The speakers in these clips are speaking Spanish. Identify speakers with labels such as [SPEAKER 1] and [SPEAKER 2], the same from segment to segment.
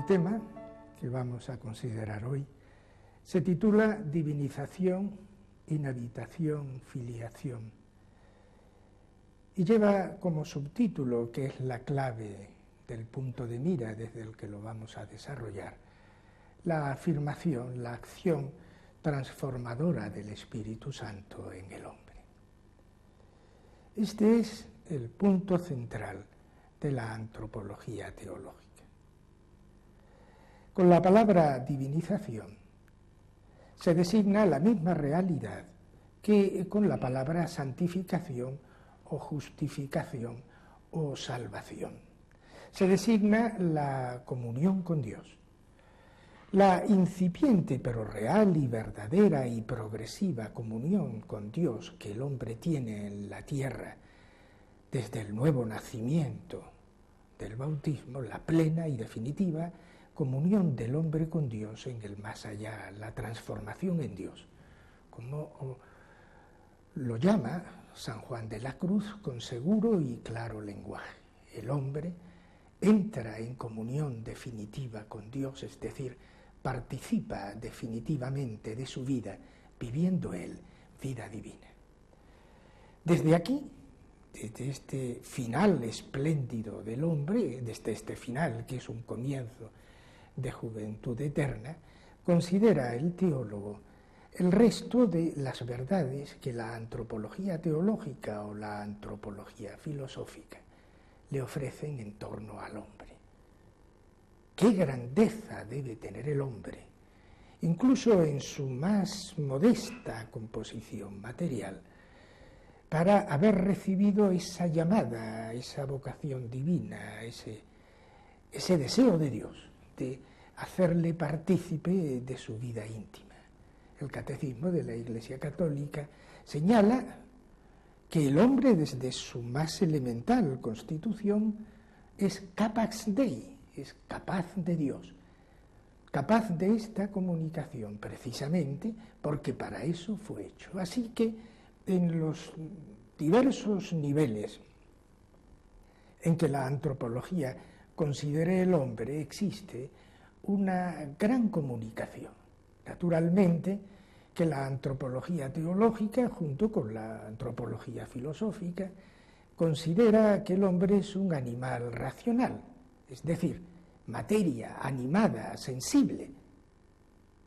[SPEAKER 1] El tema que vamos a considerar hoy se titula Divinización, Inhabitación, Filiación, y lleva como subtítulo, que es la clave del punto de mira desde el que lo vamos a desarrollar, la afirmación, la acción transformadora del Espíritu Santo en el hombre. Este es el punto central de la antropología teológica. Con la palabra divinización se designa la misma realidad que con la palabra santificación o justificación o salvación. Se designa la comunión con Dios. La incipiente pero real y verdadera y progresiva comunión con Dios que el hombre tiene en la tierra desde el nuevo nacimiento del bautismo, la plena y definitiva comunión del hombre con Dios en el más allá, la transformación en Dios, como lo llama San Juan de la Cruz con seguro y claro lenguaje. El hombre entra en comunión definitiva con Dios, es decir, participa definitivamente de su vida, viviendo él vida divina. Desde aquí, desde este final espléndido del hombre, desde este final que es un comienzo de juventud eterna, considera el teólogo el resto de las verdades que la antropología teológica o la antropología filosófica le ofrecen en torno al hombre. ¿Qué grandeza debe tener el hombre, incluso en su más modesta composición material, para haber recibido esa llamada, esa vocación divina, ese deseo de Dios, de hacerle partícipe de su vida íntima? El Catecismo de la Iglesia Católica señala que el hombre desde su más elemental constitución es capax Dei, es capaz de Dios, capaz de esta comunicación precisamente porque para eso fue hecho. Así que en los diversos niveles en que la antropología considere el hombre existe una gran comunicación. Naturalmente que la antropología teológica, junto con la antropología filosófica, considera que el hombre es un animal racional, es decir, materia animada, sensible,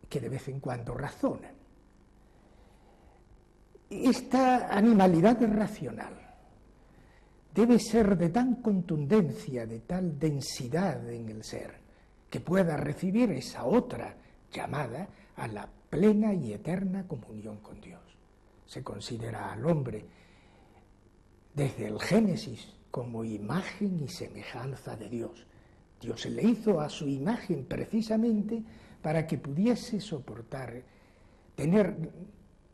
[SPEAKER 1] que de vez en cuando razona. Esta animalidad racional debe ser de tan contundencia, de tal densidad en el ser, que pueda recibir esa otra llamada a la plena y eterna comunión con Dios. Se considera al hombre desde el Génesis como imagen y semejanza de Dios. Dios se le hizo a su imagen precisamente para que pudiese soportar, tener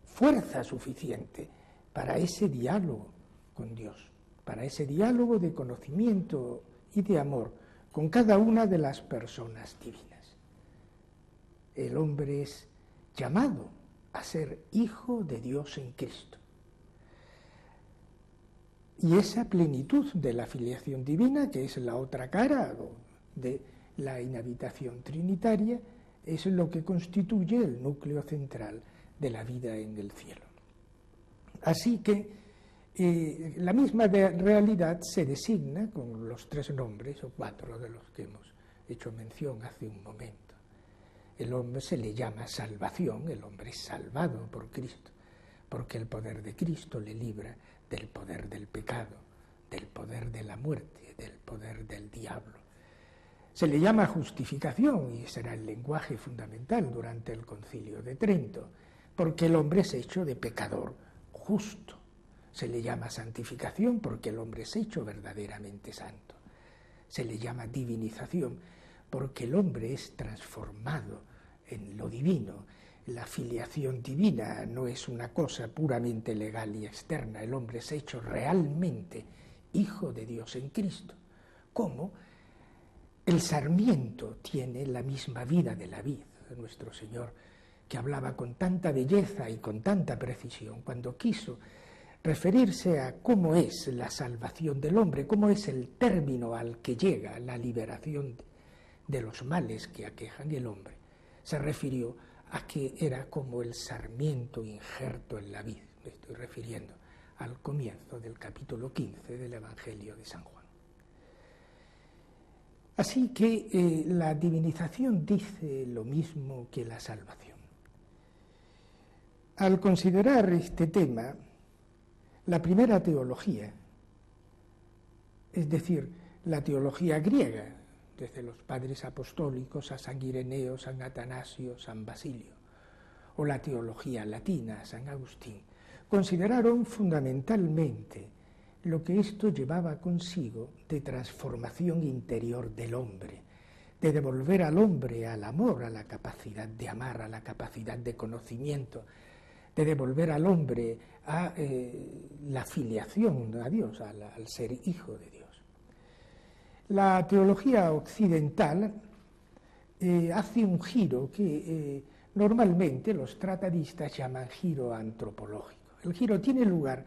[SPEAKER 1] fuerza suficiente para ese diálogo con Dios, para ese diálogo de conocimiento y de amor con cada una de las personas divinas. El hombre es llamado a ser hijo de Dios en Cristo. Y esa plenitud de la filiación divina, que es la otra cara de la inhabitación trinitaria, es lo que constituye el núcleo central de la vida en el cielo. Así que la misma realidad se designa con los tres nombres, o cuatro de los que hemos hecho mención hace un momento. El hombre se le llama salvación, el hombre es salvado por Cristo, porque el poder de Cristo le libra del poder del pecado, del poder de la muerte, del poder del diablo. Se le llama justificación, y será el lenguaje fundamental durante el Concilio de Trento, porque el hombre es hecho de pecador justo. Se le llama santificación porque el hombre es hecho verdaderamente santo. Se le llama divinización porque el hombre es transformado en lo divino. La filiación divina no es una cosa puramente legal y externa. El hombre es hecho realmente hijo de Dios en Cristo. Como el sarmiento tiene la misma vida de la vid, nuestro Señor, que hablaba con tanta belleza y con tanta precisión cuando quiso referirse a cómo es la salvación del hombre, cómo es el término al que llega la liberación de los males que aquejan el hombre, se refirió a que era como el sarmiento injerto en la vid. Me estoy refiriendo al comienzo del capítulo 15 del Evangelio de San Juan. Así que la divinización dice lo mismo que la salvación. Al considerar este tema, la primera teología, es decir, la teología griega, desde los padres apostólicos a San Ireneo, San Atanasio, San Basilio, o la teología latina, San Agustín, consideraron fundamentalmente lo que esto llevaba consigo de transformación interior del hombre, de devolver al hombre al amor, a la capacidad de amar, a la capacidad de conocimiento, de devolver al hombre a la filiación a Dios, al ser hijo de Dios. La teología occidental hace un giro que normalmente los tratadistas llaman giro antropológico. El giro tiene lugar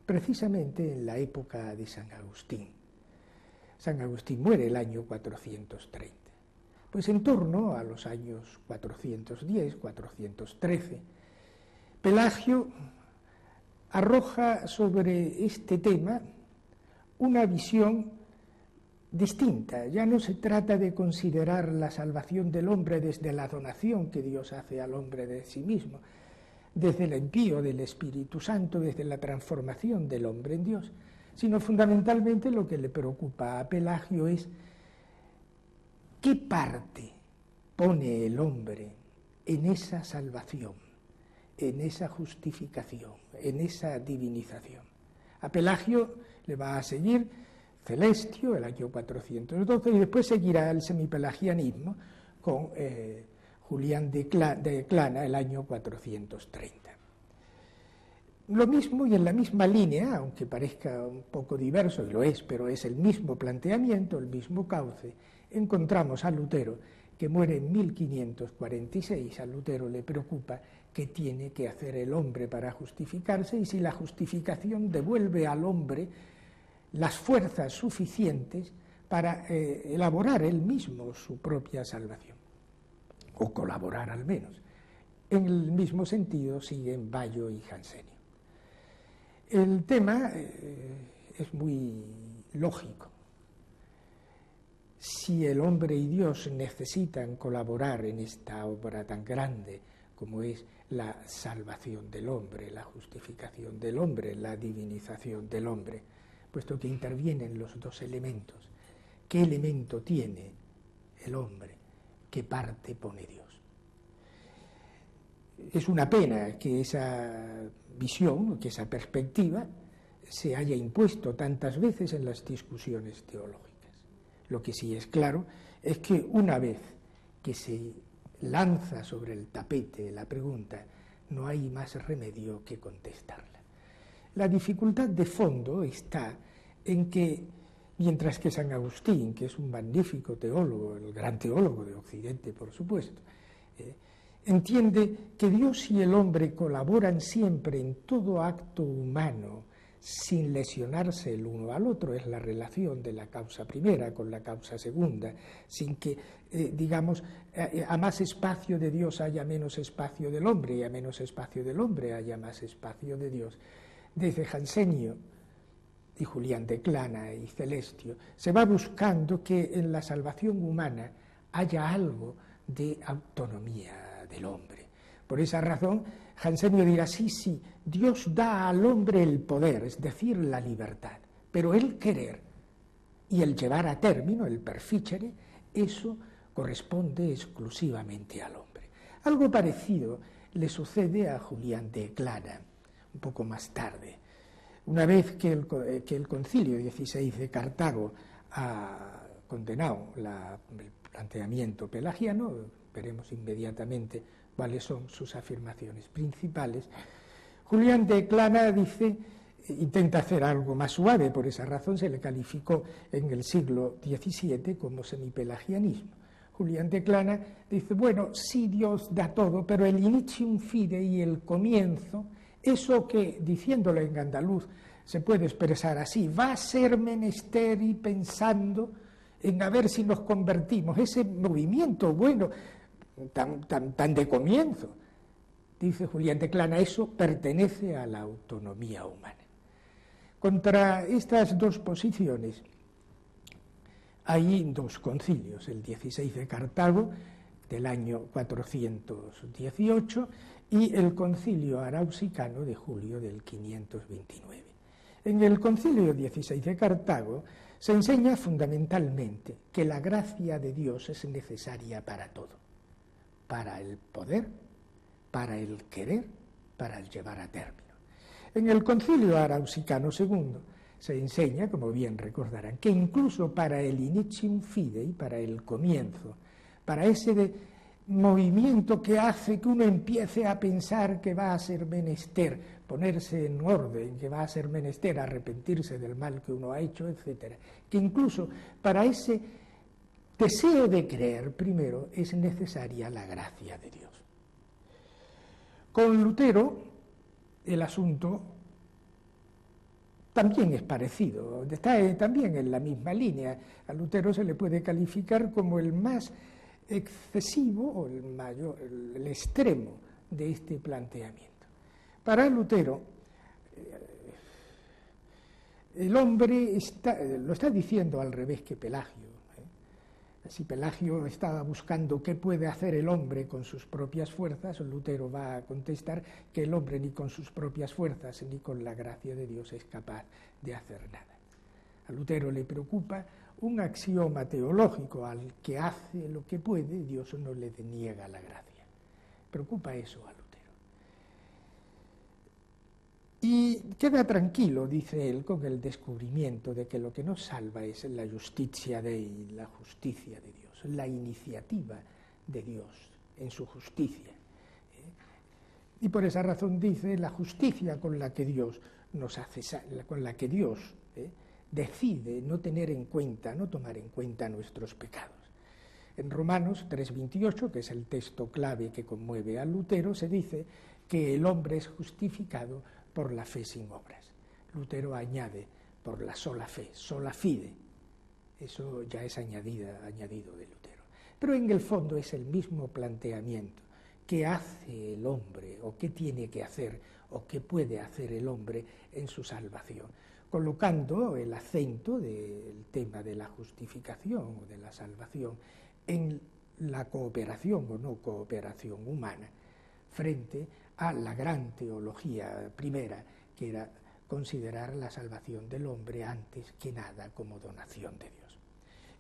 [SPEAKER 1] precisamente en la época de San Agustín. San Agustín muere el año 430. Pues en torno a los años 410, 413, Pelagio arroja sobre este tema una visión distinta. Ya no se trata de considerar la salvación del hombre desde la donación que Dios hace al hombre de sí mismo, desde el envío del Espíritu Santo, desde la transformación del hombre en Dios, sino fundamentalmente lo que le preocupa a Pelagio es qué parte pone el hombre en esa salvación, en esa justificación, en esa divinización. A Pelagio le va a seguir Celestio, el año 412, y después seguirá el semipelagianismo con Julián de Clana, el año 430. Lo mismo y en la misma línea, aunque parezca un poco diverso, y lo es, pero es el mismo planteamiento, el mismo cauce, encontramos a Lutero, que muere en 1546. A Lutero le preocupa qué tiene que hacer el hombre para justificarse y si la justificación devuelve al hombre las fuerzas suficientes para elaborar él mismo su propia salvación, o colaborar al menos. En el mismo sentido siguen Bayo y Jansenio. El tema es muy lógico. Si el hombre y Dios necesitan colaborar en esta obra tan grande como es la salvación del hombre, la justificación del hombre, la divinización del hombre, puesto que intervienen los dos elementos, ¿qué elemento tiene el hombre? ¿Qué parte pone Dios? Es una pena que esa visión, que esa perspectiva se haya impuesto tantas veces en las discusiones teológicas. Lo que sí es claro es que una vez que se lanza sobre el tapete la pregunta, no hay más remedio que contestarla. La dificultad de fondo está en que, mientras que San Agustín, que es un magnífico teólogo, el gran teólogo de Occidente, por supuesto, entiende que Dios y el hombre colaboran siempre en todo acto humano sin lesionarse el uno al otro, es la relación de la causa primera con la causa segunda, sin que, a más espacio de Dios haya menos espacio del hombre y a menos espacio del hombre haya más espacio de Dios. Desde Jansenio y Julián de Clana y Celestio se va buscando que en la salvación humana haya algo de autonomía del hombre. Por esa razón, Jansenio dirá, sí, Dios da al hombre el poder, es decir, la libertad, pero el querer y el llevar a término, el perficere, eso corresponde exclusivamente al hombre. Algo parecido le sucede a Julián de Clana, un poco más tarde. Una vez que el concilio XVI de Cartago ha condenado el planteamiento pelagiano, veremos inmediatamente cuáles son sus afirmaciones principales, Julián de Clana intenta hacer algo más suave, por esa razón se le calificó en el siglo XVII como semipelagianismo. Julián de Clana dice, bueno, sí Dios da todo, pero el initium fidei, el comienzo, eso que, diciéndolo en andaluz, se puede expresar así, va a ser menester y pensando en a ver si nos convertimos, ese movimiento bueno, tan de comienzo. Dice Julián de Clana, eso pertenece a la autonomía humana. Contra estas dos posiciones hay dos concilios, el 16 de Cartago, del año 418, y el concilio arausicano de julio del 529. En el concilio 16 de Cartago se enseña fundamentalmente que la gracia de Dios es necesaria para todo, para el poder, para el querer, para el llevar a término. En el concilio arausicano II se enseña, como bien recordarán, que incluso para el initium fidei, para el comienzo, para ese movimiento que hace que uno empiece a pensar que va a ser menester ponerse en orden, que va a ser menester arrepentirse del mal que uno ha hecho, etc., que incluso para ese deseo de creer primero es necesaria la gracia de Dios. Con Lutero el asunto también es parecido, está también en la misma línea. A Lutero se le puede calificar como el más excesivo o el extremo de este planteamiento. Para Lutero, el hombre lo está diciendo al revés que Pelagio. Si Pelagio estaba buscando qué puede hacer el hombre con sus propias fuerzas, Lutero va a contestar que el hombre ni con sus propias fuerzas ni con la gracia de Dios es capaz de hacer nada. A Lutero le preocupa un axioma teológico: al que hace lo que puede, Dios no le deniega la gracia. Preocupa eso a Lutero. Y queda tranquilo, dice él, con el descubrimiento de que lo que nos salva es la justitia Dei, la justicia de Dios, la iniciativa de Dios en su justicia. Y por esa razón dice la justicia con la que Dios nos hace, con la que Dios decide no tener en cuenta, no tomar en cuenta nuestros pecados. En Romanos 3:28, que es el texto clave que conmueve a Lutero, se dice que el hombre es justificado por la fe sin obras. Lutero añade por la sola fe, sola fide. Eso ya es añadido de Lutero. Pero en el fondo es el mismo planteamiento. ¿Qué hace el hombre, o qué tiene que hacer, o qué puede hacer el hombre en su salvación? Colocando el acento del tema de la justificación o de la salvación en la cooperación o no cooperación humana, frente a la gran teología primera, que era considerar la salvación del hombre antes que nada como donación de Dios.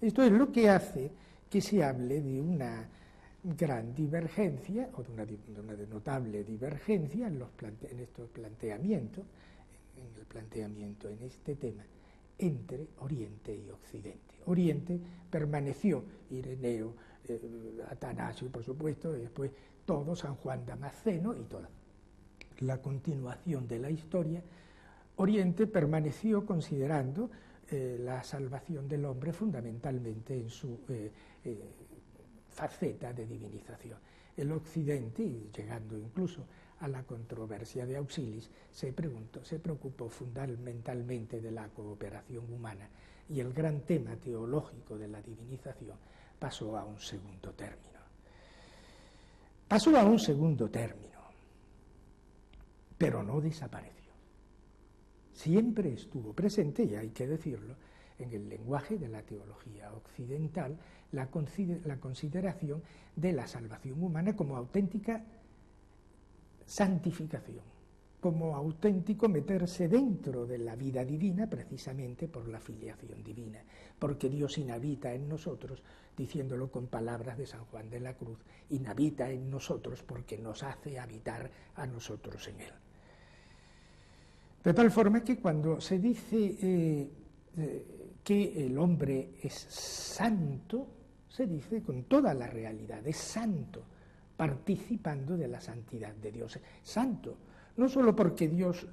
[SPEAKER 1] Esto es lo que hace que se hable de una gran divergencia, o de una notable divergencia en estos planteamientos, en el planteamiento en este tema, entre Oriente y Occidente. Oriente permaneció Ireneo, Atanasio, por supuesto, y después todo, San Juan Damasceno y toda la continuación de la historia. Oriente permaneció considerando la salvación del hombre fundamentalmente en su faceta de divinización. El Occidente, y llegando incluso a la controversia de Auxilis, se preocupó fundamentalmente de la cooperación humana, y el gran tema teológico de la divinización pasó a un segundo término. Pasó a un segundo término, pero no desapareció. Siempre estuvo presente, y hay que decirlo, en el lenguaje de la teología occidental, la consideración de la salvación humana como auténtica santificación, como auténtico meterse dentro de la vida divina precisamente por la filiación divina, porque Dios inhabita en nosotros, diciéndolo con palabras de San Juan de la Cruz, inhabita en nosotros porque nos hace habitar a nosotros en Él. De tal forma que cuando se dice que el hombre es santo, se dice con toda la realidad, es santo, participando de la santidad de Dios. Santo, no solo porque Dios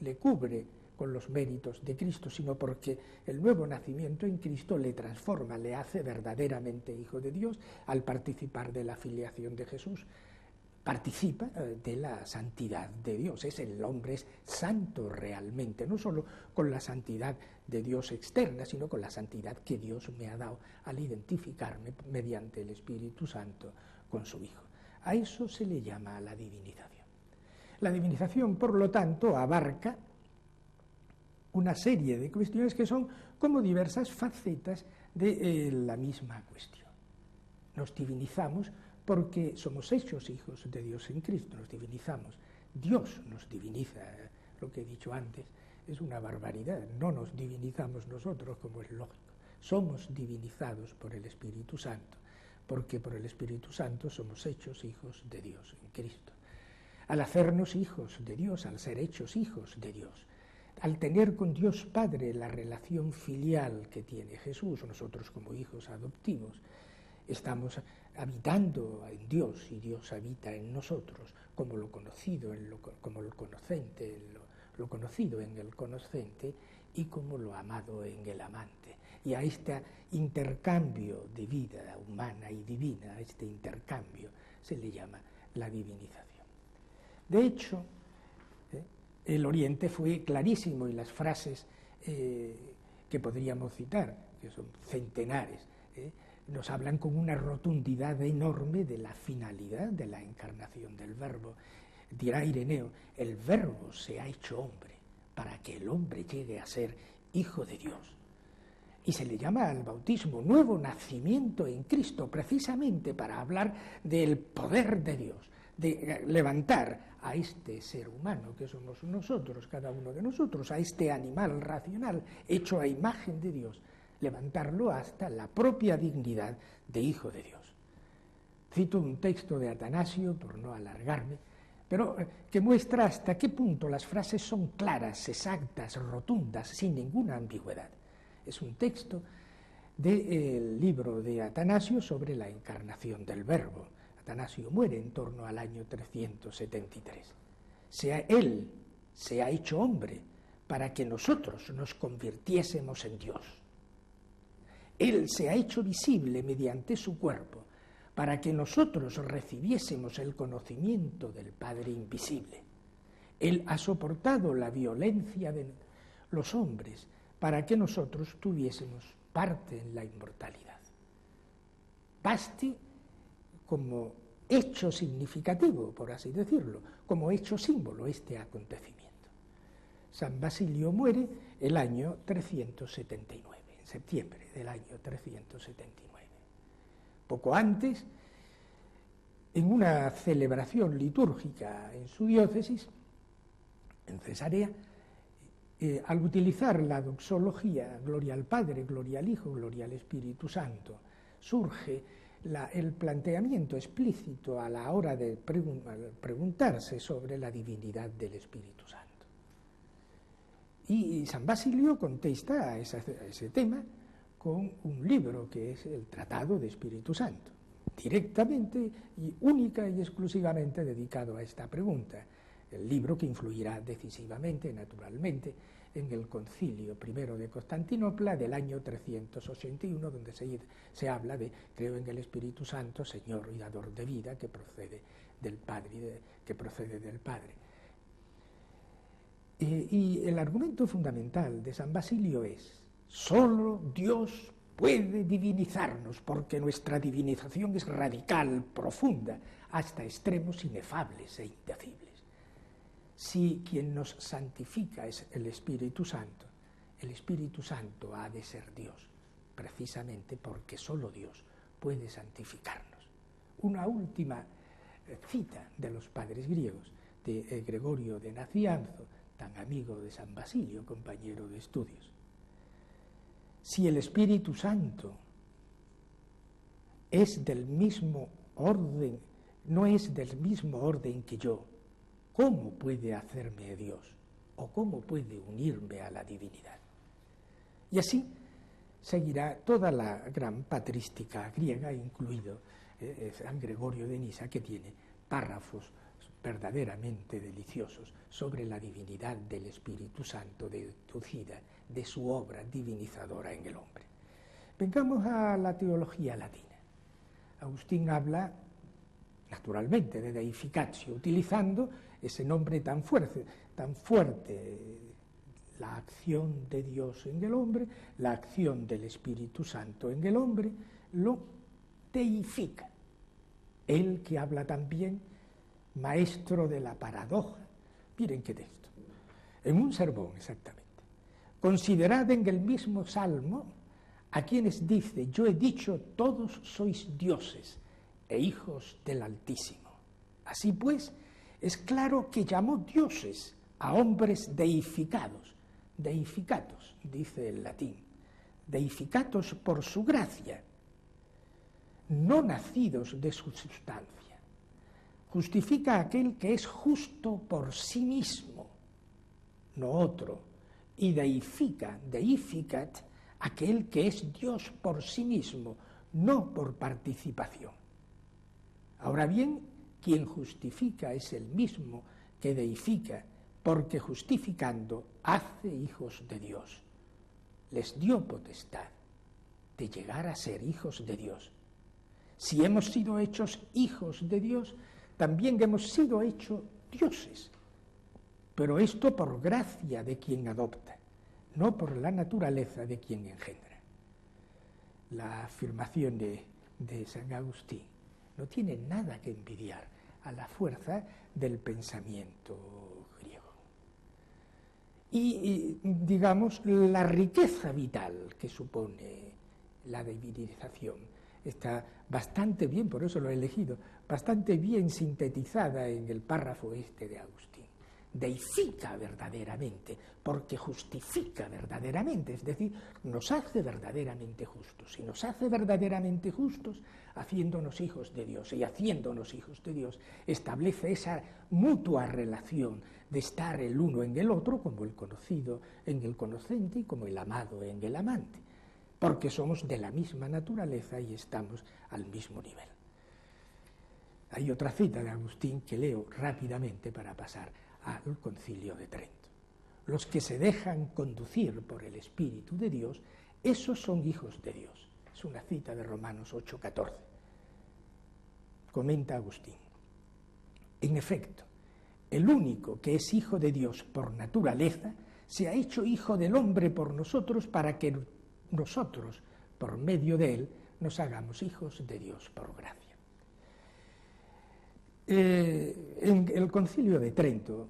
[SPEAKER 1] le cubre con los méritos de Cristo, sino porque el nuevo nacimiento en Cristo le transforma, le hace verdaderamente hijo de Dios al participar de la filiación de Jesús, participa de la santidad de Dios. El hombre es santo realmente, no solo con la santidad de Dios externa, sino con la santidad que Dios me ha dado al identificarme mediante el Espíritu Santo con su Hijo. A eso se le llama la divinización. La divinización, por lo tanto, abarca una serie de cuestiones que son como diversas facetas de la misma cuestión. Nos divinizamos porque somos hechos hijos de Dios en Cristo, nos divinizamos. Dios nos diviniza, lo que he dicho antes es una barbaridad, no nos divinizamos nosotros como es lógico, somos divinizados por el Espíritu Santo, porque por el Espíritu Santo somos hechos hijos de Dios en Cristo. Al hacernos hijos de Dios, al ser hechos hijos de Dios, al tener con Dios Padre la relación filial que tiene Jesús, nosotros como hijos adoptivos, estamos habitando en Dios y Dios habita en nosotros, como lo conocido como lo conocente, lo conocido en el conocente y como lo amado en el amante. Y a este intercambio de vida humana y divina, a este intercambio se le llama la divinización. De hecho, el Oriente fue clarísimo y las frases que podríamos citar, que son centenares, nos hablan con una rotundidad enorme de la finalidad de la encarnación del Verbo. Dirá Ireneo, el Verbo se ha hecho hombre para que el hombre llegue a ser hijo de Dios. Y se le llama al bautismo nuevo nacimiento en Cristo, precisamente para hablar del poder de Dios, de levantar a este ser humano que somos nosotros, cada uno de nosotros, a este animal racional hecho a imagen de Dios, levantarlo hasta la propia dignidad de hijo de Dios. Cito un texto de Atanasio, por no alargarme, pero que muestra hasta qué punto las frases son claras, exactas, rotundas, sin ninguna ambigüedad. Es un texto del libro de Atanasio sobre la encarnación del Verbo. Atanasio muere en torno al año 373. Él se ha hecho hombre para que nosotros nos convirtiésemos en Dios. Él se ha hecho visible mediante su cuerpo para que nosotros recibiésemos el conocimiento del Padre invisible. Él ha soportado la violencia de los hombres para que nosotros tuviésemos parte en la inmortalidad. Baste como hecho significativo, por así decirlo, como hecho símbolo este acontecimiento. San Basilio muere el año 379, en septiembre del año 379. Poco antes, en una celebración litúrgica en su diócesis, en Cesarea, al utilizar la doxología, gloria al Padre, gloria al Hijo, gloria al Espíritu Santo, surge el planteamiento explícito a la hora de preguntarse sobre la divinidad del Espíritu Santo. Y San Basilio contesta a ese tema con un libro que es el Tratado de Espíritu Santo, directamente y única y exclusivamente dedicado a esta pregunta, el libro que influirá decisivamente, naturalmente, en el Concilio I de Constantinopla del año 381, donde se habla de creo en el Espíritu Santo, Señor y dador de vida, que procede del Padre. Y el argumento fundamental de San Basilio es: solo Dios puede divinizarnos, porque nuestra divinización es radical, profunda, hasta extremos inefables e indecibles. Si quien nos santifica es el Espíritu Santo ha de ser Dios, precisamente porque solo Dios puede santificarnos. Una última cita de los padres griegos, de Gregorio de Nacianzo, tan amigo de San Basilio, compañero de estudios. Si el Espíritu Santo es del mismo orden, no es del mismo orden que yo, ¿cómo puede hacerme Dios? ¿O cómo puede unirme a la divinidad? Y así seguirá toda la gran patrística griega, incluido San Gregorio de Nisa, que tiene párrafos verdaderamente deliciosos sobre la divinidad del Espíritu Santo deducida de su obra divinizadora en el hombre. Vengamos a la teología latina. Agustín habla naturalmente, de deificatio, utilizando ese nombre tan fuerte, la acción de Dios en el hombre, la acción del Espíritu Santo en el hombre, lo deifica. Él que habla también, maestro de la paradoja. Miren qué texto. En un sermón, exactamente. Considerad en el mismo Salmo a quienes dice: yo he dicho, todos sois dioses e hijos del Altísimo. Así pues, es claro que llamó dioses a hombres deificados, deificatos, dice el latín, deificatos por su gracia, no nacidos de su sustancia. Justifica a aquel que es justo por sí mismo, no otro, y deificat, aquel que es Dios por sí mismo, no por participación. Ahora bien, quien justifica es el mismo que deifica, porque justificando hace hijos de Dios. Les dio potestad de llegar a ser hijos de Dios. Si hemos sido hechos hijos de Dios, también hemos sido hechos dioses. Pero esto por gracia de quien adopta, no por la naturaleza de quien engendra. La afirmación de San Agustín no tiene nada que envidiar a la fuerza del pensamiento griego. Y digamos, la riqueza vital que supone la divinización está bastante bien, por eso lo he elegido, bastante bien sintetizada en el párrafo este de Agustín. Deifica verdaderamente, porque justifica verdaderamente, es decir, nos hace verdaderamente justos, y nos hace verdaderamente justos haciéndonos hijos de Dios, y haciéndonos hijos de Dios establece esa mutua relación de estar el uno en el otro, como el conocido en el conocente y como el amado en el amante, porque somos de la misma naturaleza y estamos al mismo nivel. Hay otra cita de Agustín que leo rápidamente para pasar al Concilio de Trento. Los que se dejan conducir por el Espíritu de Dios, esos son hijos de Dios. Es una cita de Romanos 8:14. Comenta Agustín: en efecto, el único que es hijo de Dios por naturaleza se ha hecho hijo del hombre por nosotros, para que nosotros, por medio de él, nos hagamos hijos de Dios por gracia. En el Concilio de Trento,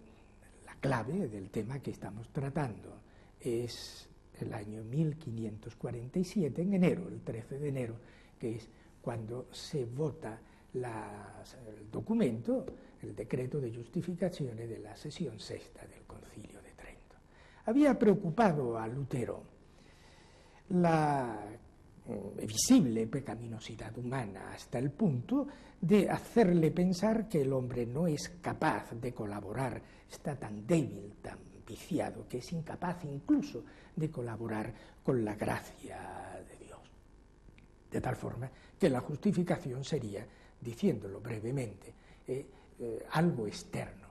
[SPEAKER 1] la clave del tema que estamos tratando es el año 1547, en enero, el 13 de enero, que es cuando se vota el documento, el decreto de justificazione de la sesión sexta del Concilio de Trento. Había preocupado a Lutero la visible pecaminosidad humana hasta el punto de hacerle pensar que el hombre no es capaz de colaborar, está tan débil, tan viciado, que es incapaz incluso de colaborar con la gracia de Dios. De tal forma que la justificación sería, diciéndolo brevemente, algo externo.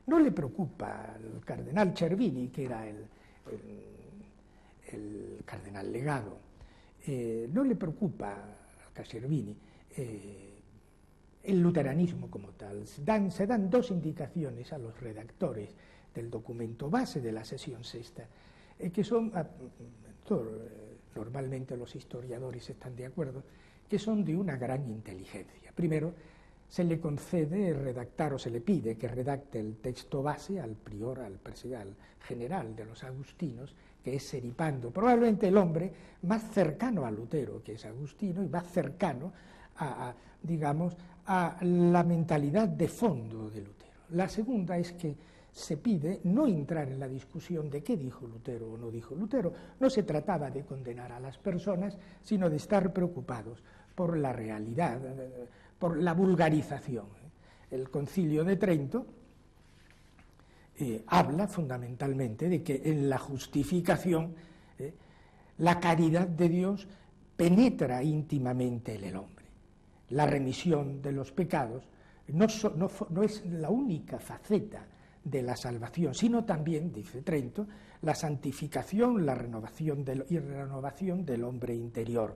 [SPEAKER 1] No le preocupa al cardenal Cervini, que era el cardenal legado, no le preocupa a Cervini el luteranismo como tal. Se dan dos indicaciones a los redactores del documento base de la sesión sexta, que son, normalmente los historiadores están de acuerdo, que son de una gran inteligencia. Primero, se le concede redactar, o se le pide que redacte el texto base al prior, al general de los agustinos, que es Seripando, probablemente el hombre más cercano a Lutero, que es Agustino, y más cercano a la mentalidad de fondo de Lutero. La segunda es que se pide no entrar en la discusión de qué dijo Lutero o no dijo Lutero. No se trataba de condenar a las personas, sino de estar preocupados por la realidad, por la vulgarización. El Concilio de Trento habla fundamentalmente de que en la justificación la caridad de Dios penetra íntimamente en el hombre. La remisión de los pecados no es la única faceta de la salvación, sino también, dice Trento, la santificación, la renovación del hombre interior,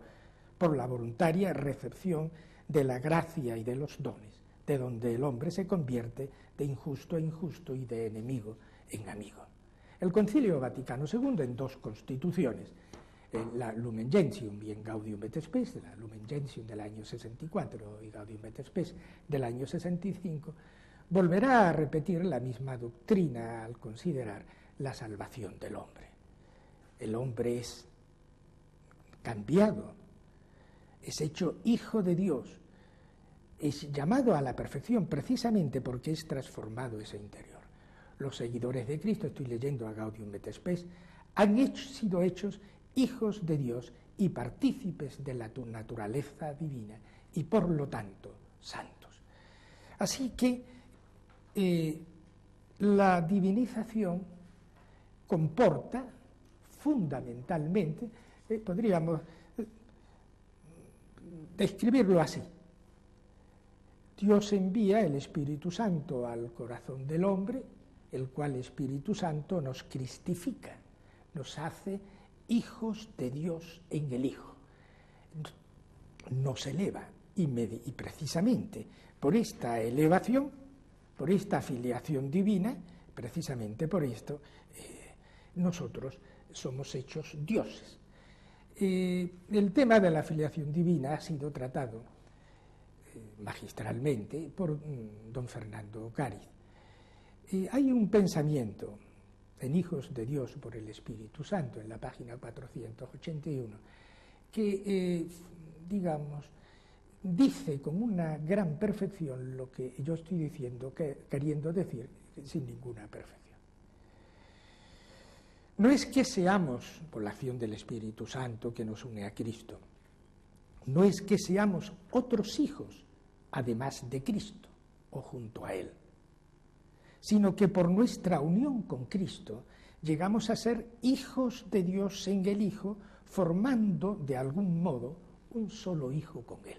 [SPEAKER 1] por la voluntaria recepción de la gracia y de los dones de donde el hombre se convierte de injusto a injusto y de enemigo en amigo. El Concilio Vaticano II, en dos constituciones, en la Lumen Gentium y en Gaudium et Spes, la Lumen Gentium del año 64 y Gaudium et Spes del año 65, volverá a repetir la misma doctrina al considerar la salvación del hombre. El hombre es cambiado, es hecho hijo de Dios, es llamado a la perfección precisamente porque es transformado ese interior. Los seguidores de Cristo, estoy leyendo a Gaudium et Spes, han sido hechos hijos de Dios y partícipes de la naturaleza divina y por lo tanto santos. Así que la divinización comporta fundamentalmente, podríamos describirlo así: Dios envía el Espíritu Santo al corazón del hombre, el cual Espíritu Santo nos cristifica, nos hace hijos de Dios en el Hijo, nos eleva y precisamente por esta elevación, por esta filiación divina, precisamente por esto nosotros somos hechos dioses. El tema de la filiación divina ha sido tratado magistralmente por don Fernando Cáriz. Hay un pensamiento en Hijos de Dios por el Espíritu Santo, en la página 481, que, digamos, dice con una gran perfección lo que yo estoy diciendo, queriendo decir sin ninguna perfección. No es que seamos, por la acción del Espíritu Santo que nos une a Cristo, no es que seamos otros hijos, además de Cristo, o junto a Él, sino que por nuestra unión con Cristo llegamos a ser hijos de Dios en el Hijo, formando de algún modo un solo hijo con Él.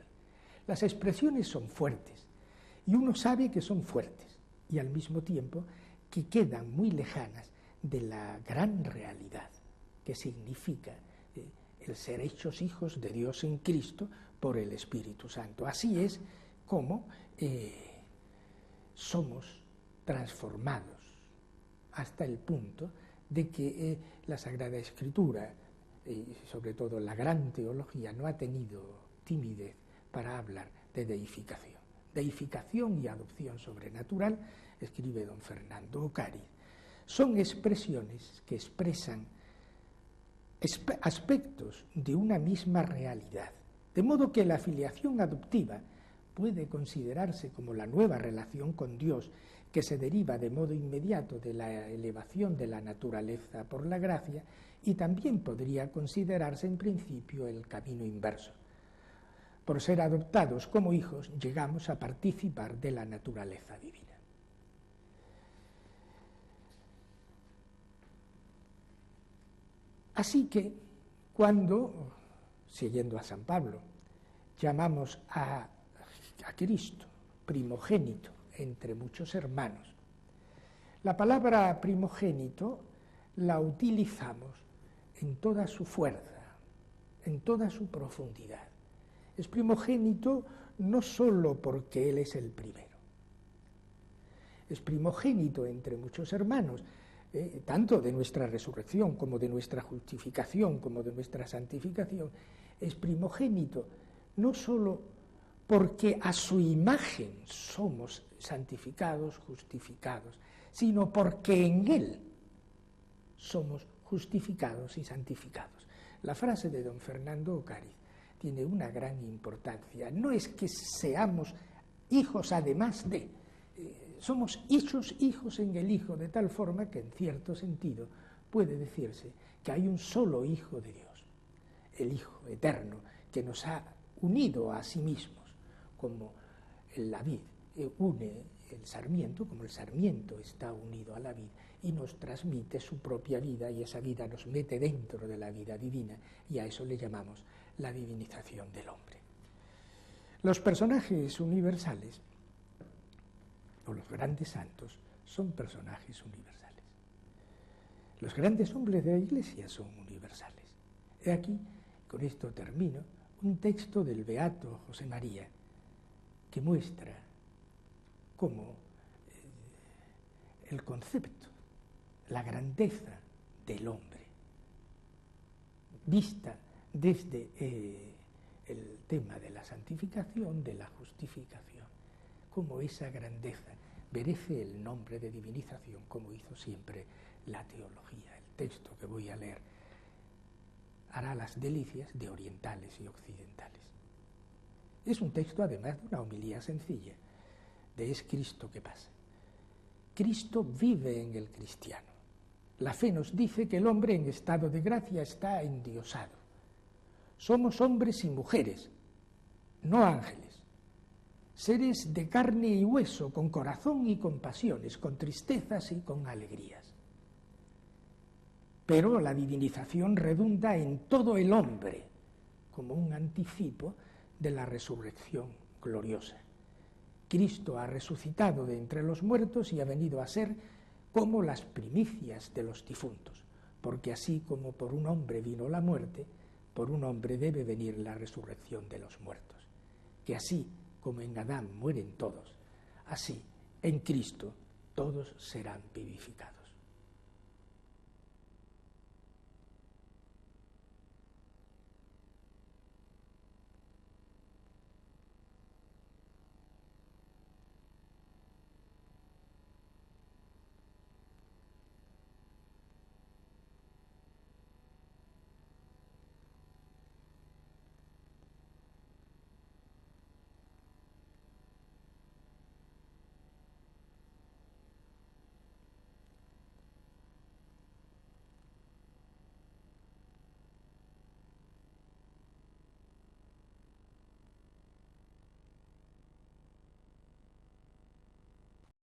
[SPEAKER 1] Las expresiones son fuertes, y uno sabe que son fuertes, y al mismo tiempo que quedan muy lejanas de la gran realidad que significa el ser hechos hijos de Dios en Cristo por el Espíritu Santo. Así es como somos transformados hasta el punto de que la Sagrada Escritura, y sobre todo la gran teología, no ha tenido timidez para hablar de deificación. Deificación y adopción sobrenatural, escribe don Fernando Cáriz, son expresiones que expresan aspectos de una misma realidad, de modo que la filiación adoptiva puede considerarse como la nueva relación con Dios que se deriva de modo inmediato de la elevación de la naturaleza por la gracia, y también podría considerarse en principio el camino inverso. Por ser adoptados como hijos, llegamos a participar de la naturaleza divina. Así que, cuando, siguiendo a San Pablo, llamamos a Cristo primogénito entre muchos hermanos, la palabra primogénito la utilizamos en toda su fuerza, en toda su profundidad. Es primogénito no sólo porque Él es el primero, es primogénito entre muchos hermanos, tanto de nuestra resurrección como de nuestra justificación, como de nuestra santificación. Es primogénito no sólo porque a su imagen somos santificados, justificados, sino porque en Él somos justificados y santificados. La frase de don Fernando Cáriz tiene una gran importancia. No es que seamos hijos además de, somos hechos hijos en el Hijo, de tal forma que en cierto sentido puede decirse que hay un solo Hijo de Dios, el Hijo eterno, que nos ha unido a sí mismos, como la vid une el sarmiento, como el sarmiento está unido a la vid y nos transmite su propia vida, y esa vida nos mete dentro de la vida divina, y a eso le llamamos la divinización del hombre. Los personajes universales, o los grandes santos, son personajes universales. Los grandes hombres de la Iglesia son universales. He aquí, con esto termino, un texto del beato José María que muestra como el concepto, la grandeza del hombre, vista desde el tema de la santificación, de la justificación, como esa grandeza merece el nombre de divinización, como hizo siempre la teología. El texto que voy a leer hará las delicias de orientales y occidentales. Es un texto, además, de una homilía sencilla, de Es Cristo que pasa. Cristo vive en el cristiano. La fe nos dice que el hombre en estado de gracia está endiosado. Somos hombres y mujeres, no ángeles, seres de carne y hueso, con corazón y con pasiones, con tristezas y con alegrías. Pero la divinización redunda en todo el hombre, como un anticipo de la resurrección gloriosa. Cristo ha resucitado de entre los muertos y ha venido a ser como las primicias de los difuntos, porque así como por un hombre vino la muerte, por un hombre debe venir la resurrección de los muertos. Que así como en Adán mueren todos, así en Cristo todos serán vivificados.